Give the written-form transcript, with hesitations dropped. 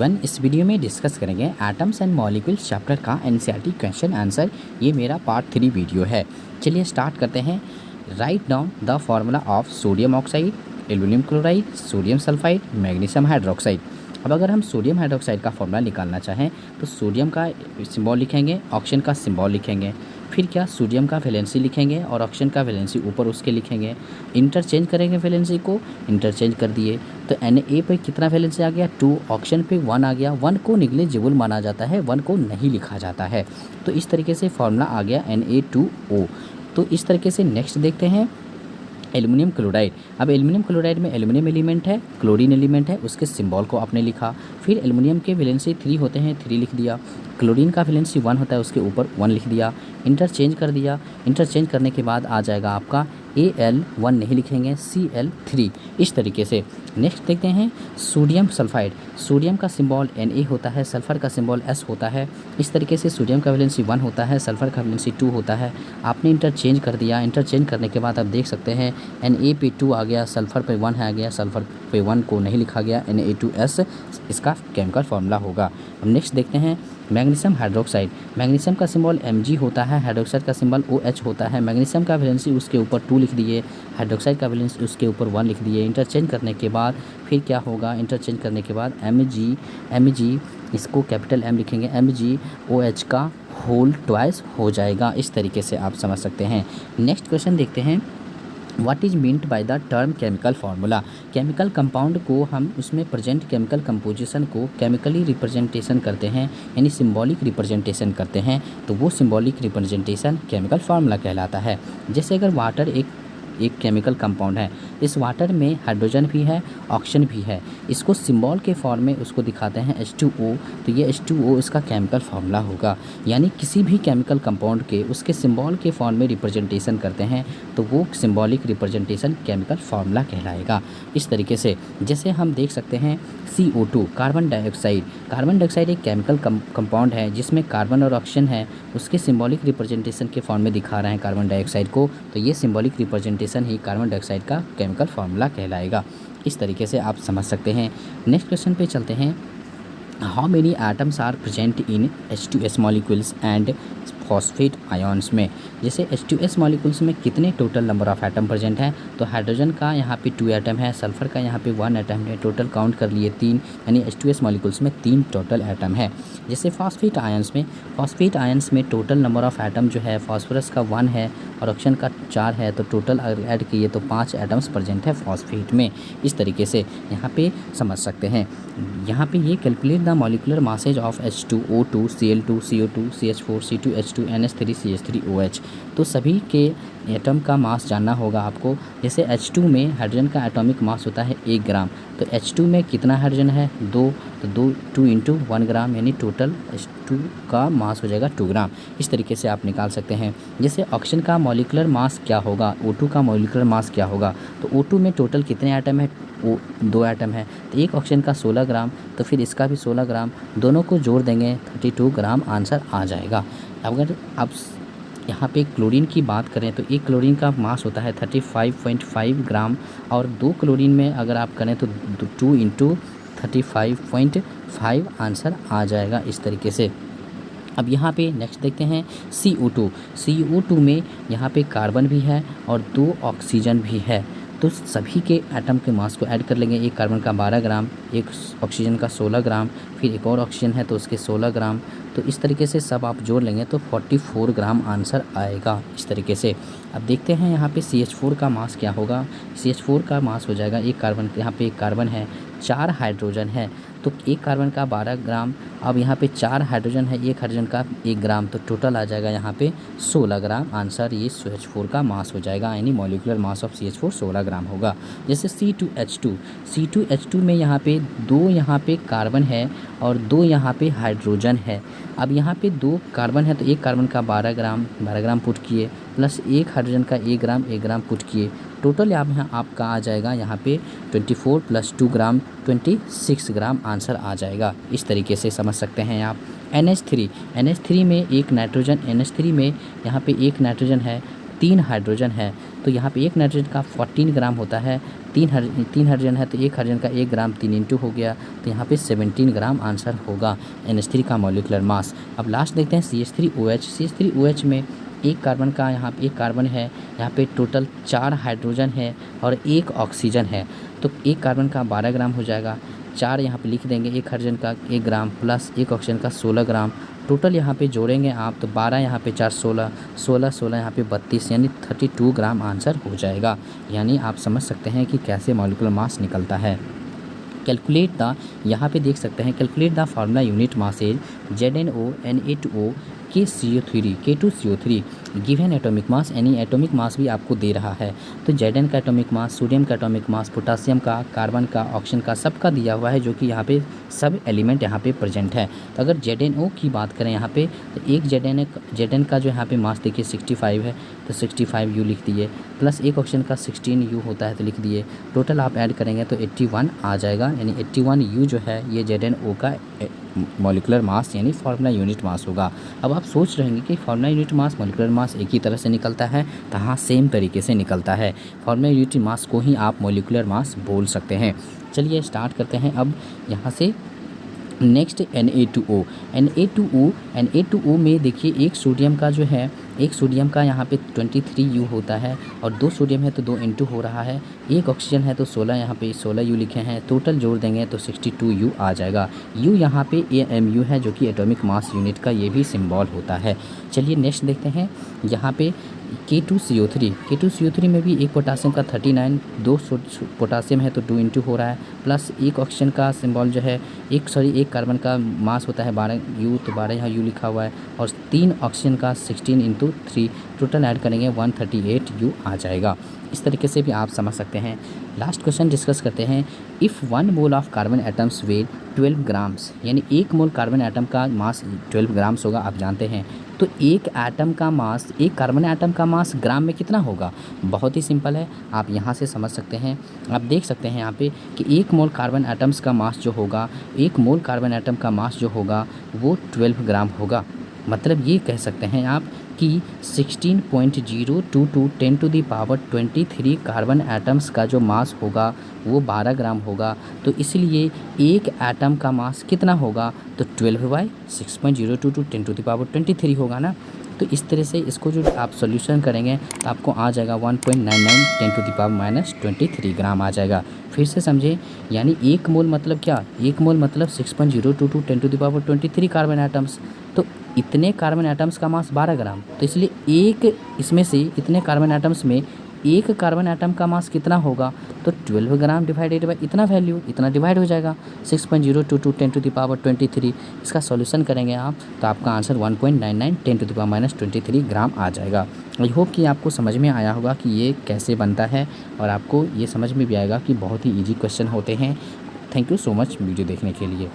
Everyone, इस video में discuss करेंगे एटम्स एंड मॉलिक्यूल्स चैप्टर का एनसीईआरटी क्वेश्चन आंसर। ये मेरा पार्ट 3 वीडियो है। चलिए स्टार्ट करते हैं। Write down the formula of sodium oxide, aluminium chloride, sodium sulphide, magnesium hydroxide. अब अगर हम सोडियम हाइड्रोक्साइड का फॉर्मूला निकालना चाहें तो सोडियम का सिंबल लिखेंगे, ऑक्सीजन का सिंबल लिखेंगे, फिर क्या सोडियम का वैलेंसी लिखेंगे और ऑक्सीजन का वैलेंसी ऊपर उसके लिखेंगे। इंटरचेंज करेंगे वैलेंसी को, इंटरचेंज कर दिए तो Na पे कितना वैलेंसी आ गया 2, ऑक्सीजन पे 1 आ गया। 1 को निग्लिजिबल माना जाता है, 1 को नहीं लिखा जाता है। तो इस तरीके से फॉर्मूला आ गया Na2O। तो इस तरीके से नेक्स्ट देखते हैं एल्युमिनियम क्लोराइड। अब एल्युमिनियम क्लोराइड में एल्युमिनियम एलिमेंट है, क्लोरीन एलिमेंट है, उसके सिंबल को आपने लिखा। फिर एल्युमिनियम के वैलेंसी 3 होते हैं, 3 लिख दिया। क्लोरीन का वैलेंसी 1 होता है, उसके ऊपर 1 लिख दिया। इंटरचेंज कर दिया। इंटरचेंज करने के बाद आ जाएगा आपका Al1 नहीं लिखेंगे, Cl3। इस तरीके से नेक्स्ट देखते हैं सोडियम सल्फाइड। सोडियम का सिंबल Na होता है, सल्फर का सिंबल S होता है। इस तरीके से सोडियम का वैलेंसी 1 होता है, सल्फर का वैलेंसी 2 होता है। आपने इंटरचेंज कर दिया। इंटरचेंज करने के बाद आप देख सकते हैं Na पे 2 आ गया, सल्फर पे 1 आ गया, सल्फर पे 1 को नहीं लिखा गया, Na2S इसका केमिकल फार्मूला होगा। अब नेक्स्ट देखते हैं मैग्नीशियम हाइड्रोक्साइड। मैग्नीशियम का सिंबल Mg होता है, हाइड्रोक्साइड का सिंबल OH होता है। मैग्नीशियम का वैलेंसी उसके ऊपर 2 लिख दिए, हाइड्रोक्साइड का वैलेंसी उसके ऊपर 1 लिख दिए। इंटरचेंज करने के बाद फिर क्या होगा, इंटरचेंज करने के बाद Mg इसको कैपिटल M लिखेंगे, MgOH का होल ट्वाइस हो जाएगा। इस तरीके से आप समझ सकते हैं। नेक्स्ट क्वेश्चन देखते हैं what is meant by the term chemical formula. Chemical compound को हम उसमें प्रेजेंट केमिकल कंपोजिशन को केमिकली रिप्रेजेंटेशन करते हैं, यानी सिंबॉलिक रिप्रेजेंटेशन करते हैं, तो वो सिंबॉलिक रिप्रेजेंटेशन केमिकल फार्मूला कहलाता है। जैसे अगर वाटर एक केमिकल कंपाउंड है, इस वाटर में हाइड्रोजन भी है, ऑक्सीजन भी है, इसको सिंबल के फॉर्म में उसको दिखाते हैं H2O, तो ये H2O इसका केमिकल फार्मूला होगा। यानी किसी भी केमिकल कंपाउंड के उसके सिंबल के फॉर्म में रिप्रेजेंटेशन करते हैं तो वो सिंबॉलिक रिप्रेजेंटेशन केमिकल फार्मूला कहलाएगा। इस तरीके से जैसे हम देख सकते हैं CO2 carbon dioxide. Carbon dioxide एक केमिकल कंपाउंड है जिसमें कार्बन और ऑक्सीजन है, उसके सिंबॉलिक रिप्रेजेंटेशन के फॉर्म में दिखा रहे हैं कार्बन डाइऑक्साइड को, तो ये सिंबॉलिक रिप्रेजेंटेशन ही कार्बन डाइऑक्साइड का केमिकल फार्मूला कहलाएगा। इस तरीके से आप समझ सकते हैं। नेक्स्ट क्वेश्चन पे चलते हैं। How many atoms are present in H2S molecules and phosphate ions में। जैसे H2S मॉलिक्यूल्स में कितने total number of atom present हैं, तो हाइड्रोजन का यहाँ पे 2 एटम है, सल्फर का यहाँ पे 1 एटम है, टोटल काउंट कर लिए 3, यानी H2S मॉलिक्यूल्स में 3 टोटल एटम है। जैसे फॉस्फेट आयन्स में टोटल नंबर ऑफ एटम जो है फॉस्फोरस का 1 है और ऑक्सीजन का 4 है, तो टोटल अगर ऐड किए तो 5 एटम्स प्रेजेंट है फॉस्फेट में। इस तरीके से यहाँ पे समझ सकते हैं। यहाँ पे ये calculate the molecular masses of H2O2, Cl2, CO2, CH4, C2H2, NH3, CH3OH। तो सभी के एटम का मास जानना होगा आपको। जैसे H2 में हाइड्रोजन का एटॉमिक मास होता है 1 ग्राम, तो H2 में कितना हाइड्रोजन है 2, तो 2 इंटू 1 ग्राम, यानी टोटल H2 का मास हो जाएगा 2 ग्राम। इस तरीके से आप निकाल सकते हैं। जैसे ऑक्सीजन का मॉलिक्यूलर मास क्या होगा, O2 का मॉलिक्यूलर मास क्या होगा, तो O2 में टोटल कितने एटम है, 2 एटम है, तो एक ऑक्सीजन का 16 ग्राम, तो फिर इसका भी 16 ग्राम, दोनों को जोड़ देंगे 32 ग्राम आंसर आ जाएगा। अगर आप यहाँ पे क्लोरीन की बात करें तो एक क्लोरीन का मास होता है 35.5 ग्राम, और 2 क्लोरीन में अगर आप करें तो 2 इंटू 35.5 आंसर आ जाएगा। इस तरीके से अब यहाँ पे नेक्स्ट देखते हैं CO2 में यहाँ पे कार्बन भी है और 2 ऑक्सीजन भी है, तो सभी के एटम के मास को ऐड कर लेंगे। एक कार्बन का 12 ग्राम, एक ऑक्सीजन का 16 ग्राम, फिर एक और ऑक्सीजन है तो उसके 16 ग्राम, तो इस तरीके से सब आप जोड़ लेंगे तो 44 ग्राम आंसर आएगा। इस तरीके से अब देखते हैं यहाँ पे CH4 का मास क्या होगा। CH4 का मास हो जाएगा, एक कार्बन, यहाँ पे एक कार्बन है, 4 हाइड्रोजन है, तो एक कार्बन का 12 ग्राम, अब यहाँ पे 4 हाइड्रोजन है, एक हाइड्रोजन का 1 ग्राम, तो टोटल आ जाएगा यहाँ पे 16 ग्राम आंसर। ये CH4 का मास हो जाएगा, यानी मॉलिक्यूलर मास ऑफ CH4 16 ग्राम होगा। जैसे C2H2 में यहाँ पे 2 यहाँ पे कार्बन है और 2 यहाँ पे हाइड्रोजन है। अब यहाँ पे 2 कार्बन है तो एक कार्बन का 12 ग्राम पुट किए, प्लस एक हाइड्रोजन का 1 ग्राम पुट किए, टोटल यहाँ आपका आ जाएगा यहाँ पे 24 + 2 ग्राम 26 ग्राम आंसर आ जाएगा। इस तरीके से समझ सकते हैं आप। NH3 में एक नाइट्रोजन, NH3 में यहाँ पे एक नाइट्रोजन है, 3 हाइड्रोजन है तो यहाँ पे एक नाइट्रोजन का 14 ग्राम होता है, 3 हाइड्रोजन है तो एक हाइड्रोजन का 1 ग्राम 3 इंटू हो गया, तो यहाँ पे 17 ग्राम आंसर होगा NH3 का मॉलिक्यूलर मास। अब लास्ट देखते हैं CH3OH। CH3OH में एक कार्बन का यहाँ पे एक कार्बन है, यहाँ पे टोटल 4 हाइड्रोजन है और 1 ऑक्सीजन है, तो एक कार्बन का 12 ग्राम हो जाएगा, 4 यहाँ पे लिख देंगे, एक हाइड्रोजन का 1 ग्राम प्लस एक ऑक्सीजन का 16 ग्राम, टोटल यहाँ पे जोड़ेंगे आप तो 12 यहाँ पे 4 16 16 16 यहाँ पे 32 यानी 32 ग्राम आंसर हो जाएगा। यानी आप समझ सकते हैं कि कैसे मॉलिक्यूलर मास निकलता है। कैलकुलेट द, यहाँ पे देख सकते हैं calculate the formula unit mass is ZnO Na2O K2CO3 given atomic mass, यानी एटॉमिक मास भी आपको दे रहा है। तो Zn का एटॉमिक मास, सोडियम का एटॉमिक मास, पोटासियम का, कार्बन का, ऑक्सीजन का, सबका दिया हुआ है जो कि यहाँ पे सब एलिमेंट यहाँ पे प्रेजेंट है। तो अगर ZnO की बात करें यहाँ पे तो एक Zn का जो यहाँ पे मास देखिए 65 है तो 65 U लिख दिए, प्लस एक ऑक्सीजन का 16 U होता है तो लिख दिए, टोटल आप ऐड करेंगे तो 81 आ जाएगा, यानी 81 U जो है ये ZnO का मॉलिक्यूलर मास यानी फार्मूला यूनिट मास होगा। अब आप सोच रहे हैं कि formula unit mass molecular mass एक ही तरह से निकलता है, तो हाँ सेम तरीके से निकलता है, फार्मूला यूनिट मास को ही आप मॉलिक्यूलर मास बोल सकते हैं। चलिए स्टार्ट करते हैं अब यहाँ से। नेक्स्ट Na2O में देखिए एक सोडियम का जो है, एक सोडियम का यहाँ पे 23 U होता है और 2 सोडियम है तो 2 इंटू हो रहा है, एक ऑक्सीजन है तो 16 यहाँ पे 16 U लिखे हैं, टोटल जोड़ देंगे तो 62 U आ जाएगा। U यहाँ पे AMU है जो कि एटॉमिक मास यूनिट का ये भी सिंबल होता है। चलिए नेक्स्ट देखते हैं यहाँ पे K2CO3 में भी एक पोटासियम का 39, 2 पोटासियम है तो 2 इंटू हो रहा है, प्लस एक ऑक्सीजन का सिंबल जो है एक कार्बन का मास होता है 12 U तो 12 यहाँ U लिखा हुआ है, और 3 ऑक्सीजन का 16 इंटू 3, टोटल ऐड करेंगे 138 U आ जाएगा। इस तरीके से भी आप समझ सकते हैं। लास्ट क्वेश्चन डिस्कस करते हैं। If 1 mole of carbon atoms weight 12 grams, यानी 1 मोल कार्बन एटम का मास 12 ग्राम्स होगा, आप जानते हैं, तो एक एटम का मास, एक कार्बन एटम का मास ग्राम में कितना होगा? बहुत ही सिंपल है, आप यहाँ से समझ सकते हैं। आप देख सकते हैं यहाँ पे कि 1 मोल कार्बन एटम्स का मास जो होगा, 1 मोल कार्बन एटम का मास जो होगा वो 12 ग्राम होगा। मतलब ये कह सकते हैं आप कि 16.022 10⁻23 कार्बन एटम्स का जो मास होगा वो 12 ग्राम होगा। तो इसलिए एक एटम का मास कितना होगा? तो 12/6.022 10⁻23 होगा ना। तो इस तरह से इसको जो आप सॉल्यूशन करेंगे तो आपको आ जाएगा 1.99 10⁻23 ग्राम आ जाएगा। फिर से समझें, यानी 1 मोल मतलब क्या? 1 मोल मतलब 6.022 10⁻23 कार्बन एटम्स, तो इतने कार्बन एटम्स का मास 12 ग्राम। तो इसलिए एक इसमें से इतने कार्बन एटम्स में एक कार्बन एटम का मास कितना होगा? तो 12 ग्राम डिवाइडेड बाई इतना वैल्यू, इतना डिवाइड हो जाएगा 6.022 10⁻23। इसका सॉल्यूशन करेंगे आप तो आपका आंसर 1.99 10⁻23 ग्राम आ जाएगा। आई होप कि आपको समझ में आया होगा कि ये कैसे बनता है, और आपको ये समझ में भी आएगा कि बहुत ही ईजी क्वेश्चन होते हैं। Thank you so much video देखने के लिए।